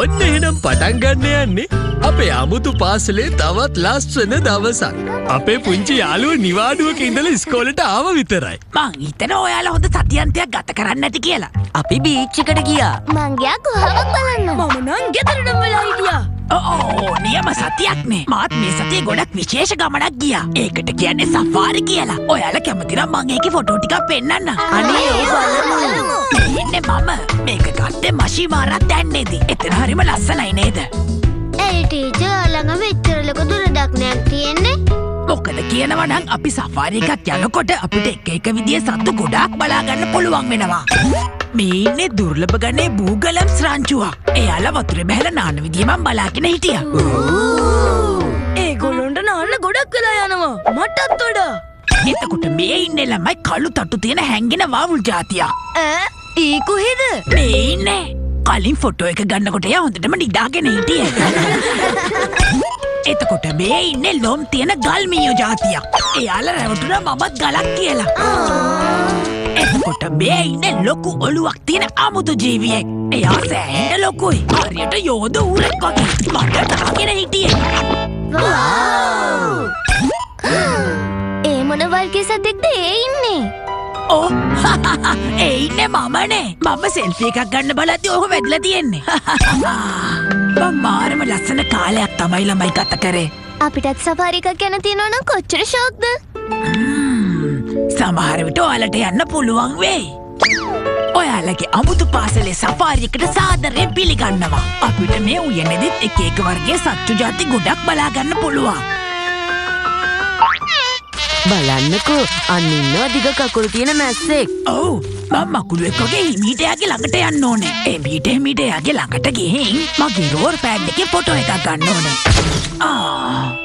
ඔන්න එහෙනම් පටන් ගන්න යන්නේ අපේ අමුතු පාසලේ තවත් ලස්සන දවසක්. අපේ පුංචි යාළුවෝ නිවාඩුවක ඉඳලා ඉස්කෝලේට ආව විතරයි. මං හිතනවා ඔයාලා හොඳ සතියන්තයක් ගත කරන්න ඇති කියලා. අපි බීච් එකට ගියා. මං ගියා ගුහාවක් බලන්න. මම නම් ගෙදරටම වෙලා හිටියා. නියම සතියක්නේ. මාත් මේ සතියේ ගොඩක් විශේෂ ගමනක් ගියා. ඒකට කියන්නේ සෆාරි කියලා. ඔයාලා කැමති නම් මං ඒකේ ෆොටෝ ටිකක් පෙන්නන්න. අනේ බලමු. ඉන්නේ මම. මේක ගත්තේ මෂි මාරත් දැන්නේදී. එතන හරිම ලස්සනයි නේද? ඒ ටීචර් ළඟ මෙච්චර ලොකු දුරදක්නයක් තියෙන්නේ. මොකද කියනවා නම් අපි සෆාරි එකක් යනකොට අපිට එක එක විදිහේ සත්තු ගොඩාක් බලා ගන්න පුළුවන් වෙනවා. මේ ඉන්නේ දුර්ලභ ගණයේ බූගලම් ස්රංචුවා. එයාලා වතුරේ බහැලා නාන විදිය මම බලාගෙන හිටියා. ඒගොල්ලොන්ට නාන්න ගොඩක් වෙලා යනවා. මටත් වඩා. එතකොට මේ ඉන්නේ ළමයි කළු තට්ටු තියෙන හැංගෙන වවුල් జాතියක්. ඊ කොහෙද? මේ ඉන්නේ. කලින් ෆොටෝ එක ගන්නකොට එයා හොඳටම නිදාගෙන හිටියේ. එතකොට මේ ඉන්නේ ලොම් තියෙන ගල්මීයෝ జాතියක්. එයාලා රැවටුණා මමත් ගලක් කියලා. එතකොට මේ ඉන්නේ ලොකු ඔළුවක් තියෙන අමුතු ජීවියෙක්. එයා සෑහෙන ලොකුයි. හරියට යෝධ ඌරෙක් වගේ. මට තාගෙන හිටියේ. ඒ මොන වර්ගයේ සතෙක්ද ඒ ඉන්නේ? ඕ ඒ ඉන්නේ මමනේ. මම සෙල්ෆි එකක් ගන්න බලද්දි ඔහු වැදලා තියෙන්නේ. මම මාරම ලස්සන කාලයක් තමයි ළමයි ගත කරේ. අපිටත් සෆාරි එකක් යන තියෙනවා නම් කොච්චර ෂෝක්ද? සමහර විට ඔයාලට යන්න පුළුවන් වෙයි. ඔයාලගේ අමුතු පාසලේ සෆාරි එකට සාදරයෙන් පිළිගන්නවා. අපිට මේ උයනේදීත් එක එක වර්ගයේ සත්තු ಜಾති ගොඩක් බලා ගන්න පුළුවන්. බලන්නකෝ අන්න ඉන්නවා දිග කකුල් තියෙන මැස්සෙක්. ඔව් මම මකුළුවෙක් වගේ හිමීට එයාගේ ළඟට යන්න ඕනේ. හිමීට එයාගේ ළඟට ගිහින් මගේ රෝර් පෑඩ් එකේ ෆොටෝ එකක් ගන්න ඕනේ.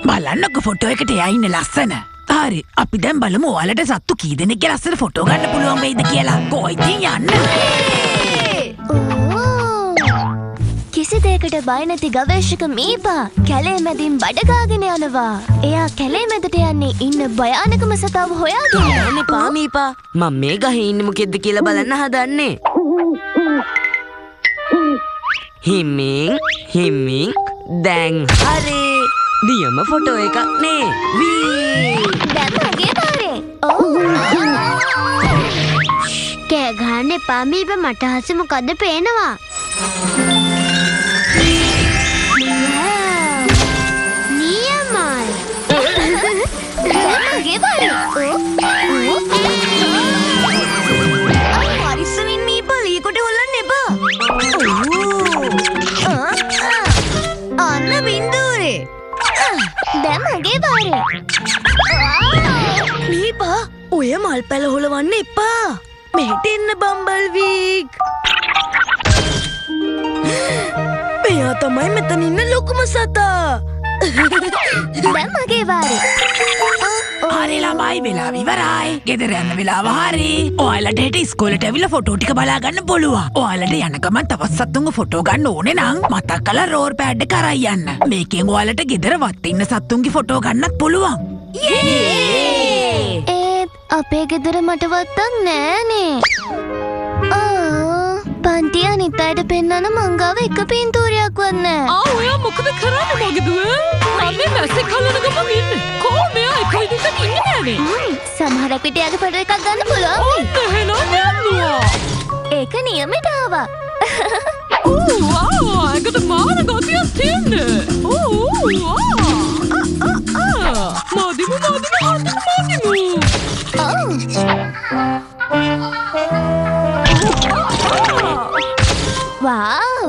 බලන්නකෝ ෆොටෝ එකට එයා ඉන්නේ ලස්සන. හරි අපි දැන් බලමු ඔයාලට සත්තු කී දෙනෙක්ගේ ලස්සන ෆොටෝ ගන්න පුළුවන් වෙයිද කියලා. කොයිද යන්න? කිසි දෙයකට බය නැති ගවේෂක මීපා කැලේ මැදින් බඩගාගෙන යනවා. එයා කැලේ මැදට යන්නේ ඉන්න භයානකම සතාව හොයාගෙන. අනේ පාමීපා මම මේ ගහේ ඉන්නේ මොකෙද්ද කියලා බලන්න හදන්නේ. හිමින් දැන් හරි. නියම ෆොටෝ එකක් නේ. දැන් මගේ පාරේ. කෑ ගහන්න එපා මීපා මට හසු මොකද්ද පේනවා. පරිස්සමින් මීපා ලීකොට හොල්ලන්න එපා. අන්න බින්දුරේ. දැන් මගේ පාරේ. මීපා ඔය මල් පැල හොලවන්න එපා. මෙහෙට එන්න බම්බල්වීක්. මෙයා තමයි මෙතන ඉන්න ලොකුම සතා. දැන් මගේ පාරේ. හරි ළමයි වෙලාව ඉවරයි. ගෙදර යන්න වෙලාව හරි. ඔයාලට හෙට ඉස්කෝලේට ඇවිල්ලා ෆොටෝ ටික බලා ගන්න පුළුවන්. ඔයාලට යන ගමන් තවත් සත්තුන්ගේ ෆොටෝ ගන්න ඕනේ නම් මතක් කරලා රෝර් පෑඩ් එක අරන් යන්න. මේකෙන් ඔයාලට ගෙදර වත් ඉන්න සත්තුන්ගේ ෆොටෝ ගන්නත් පුළුවන්. ඒත් අපේ ගෙදර මට වත්තක් නෑනේ. පන්ති අනිත් අයට පෙන්නන මංගාව එක පින්තූරයක්වත් නෑ. ඔයා මොකද කරන්නේ මගේ දුව? මම මේ මැස්සේ කලන ගමන් ඉන්නේ. කොහොම මෙයා එක විදිහට ඉන්නේ නෑනේ. සමහරක් විට යාගේ ෆොටෝ එකක් ගන්න පුළුවන්. එහෙනම් යන්නවා. ඒක නියමෙට ආවා. ඒකට මාර ගතියක් තියෙන්නේ. මාදිමු. වාව්!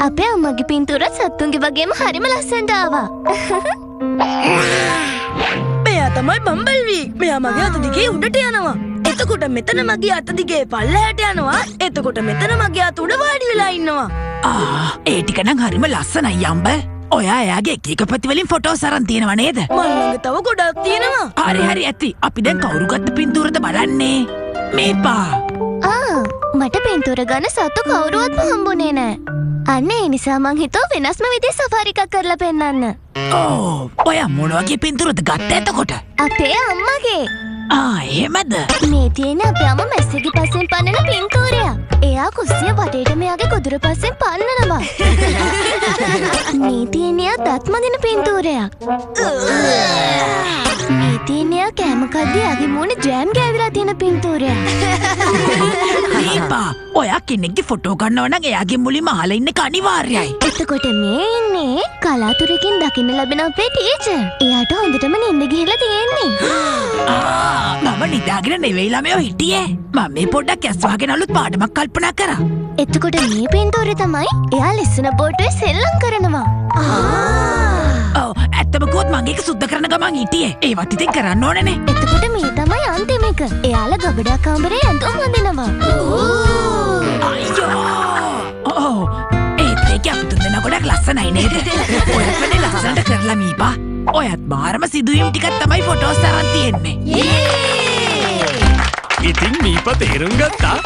අපේ අම්මගේ පින්තූරත් සත්තුන්ගේ වගේම හරිම ලස්සනට ආවා. මෙයා තමයි බම්බල්වී. මෙයා මගේ අත දිගේ උඩට යනවා. එතකොට මෙතන මගේ අත දිගේ පල්ලෙහාට යනවා. එතකොට මෙතන මගේ අත උඩ වාඩි වෙලා ඉන්නවා. ඒ ටික නම් හරිම ලස්සනයි යම්බල්. ඔයා එයාගේ එක එක පැති වලින් ෆොටෝස් අරන් තියෙනව නේද? මල් ළඟ තව ගොඩක් තියෙනවා. හරි ඇති. අපි දැන් කවුරු ගත්ත පින්තූරද බලන්නේ. මේපා. මට පින්තූර ගන්න සත්තු කවුරුවත්ම හම්බුනේ නෑ. අන්න ඒ නිසා මං හිතුවා වෙනස්ම විදිහේ සෆාරි එකක් කරලා පෙන්නන්න. ඔයා මොන වගේ පින්තූරද ගත්තේ එතකොට? අපේ අම්මගේ. එහෙමද? මේ තියෙන අපේ අම්ම මැස්සගේ පස්සෙන් පන්නන පින්තූරයක්. එයා කුස්සිය වටේට මෙයාගේ කුදුර පස්සෙන් පන්නනවා. මේ තියෙන එයා දත් මදින පින්තූරයක්. මේ තියෙන එයා කෑම කද්දී එයාගේ මූණේ ජෑම් ගෑවිලා තියෙන පින්තූරයක්. දීපා ඔයා කෙනෙක්ගේ ෆොටෝ ගන්නව නම් එයාගේ මුලින්ම අහලා ඉන්න එක අනිවාර්යයි. එතකොට මේ ඉන්නේ කලාතුරකින් දකින්න ලැබෙන අපේ ටීචර්. එයාට හොඳටම නිින්ද ගිහිල්ලා තියෙන්නේ. මම නිදාගෙන නෙවෙයි ළමයෝ හිටියේ. මම මේ පොඩ්ඩක් ඇස් වහගෙන අලුත් පාඩමක් කල්පනා කරා. එතකොට මේ පින්තූරේ තමයි එයා ලෙසන බෝට්ටුවේ සෙල්ලම් කරනවා. ඔව් ඇත්තම කිව්වොත් මගේ එක සුද්ධ කරන ගමන් හිටියේ. ඒවත් ඉතින් කරන්න ඕනනේ. එතකොට මේ තමයි අන්තිම එක. එයාලා ගබඩා කාමරේ ඇඳුම් අඳිනවා. අයියෝ! ඔව් ඒත් ඒක අපි තුන්දෙනා ගොඩක් ලස්සනයි නේද? ඔයත් වැඩි ලස්සනට කරලා මීපා. ඔයත් මාරම සිදුවීම් ටිකක් තමයි ෆොටෝස් අරන් තියෙන්නේ. ඉතින් මීප තේරුම් ගත්තා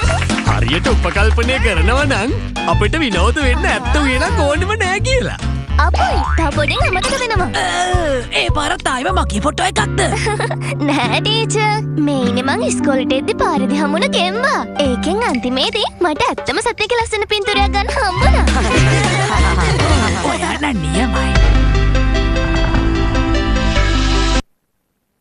හරියට උපකල්පනය කරනවා නම් අපිට විනෝද වෙන්න ඇත්ත වෙනක් ඕනෙම නෑ කියලා. අපයි තා පොඩෙන් අමතක වෙනවා. ඒ පාරත් ආයෙම මගේ ෆොටෝ එකක්ද? නෑ ටීචර්. මේ ඉන්නේ මං ඉස්කෝලේට එද්දි පාරේදී හමුන ගෙම්බා. ඒකෙන් අන්තිමේදී මට ඇත්තම සත්‍යක ලස්සන පින්තූරයක් ගන්න හම්බුණා.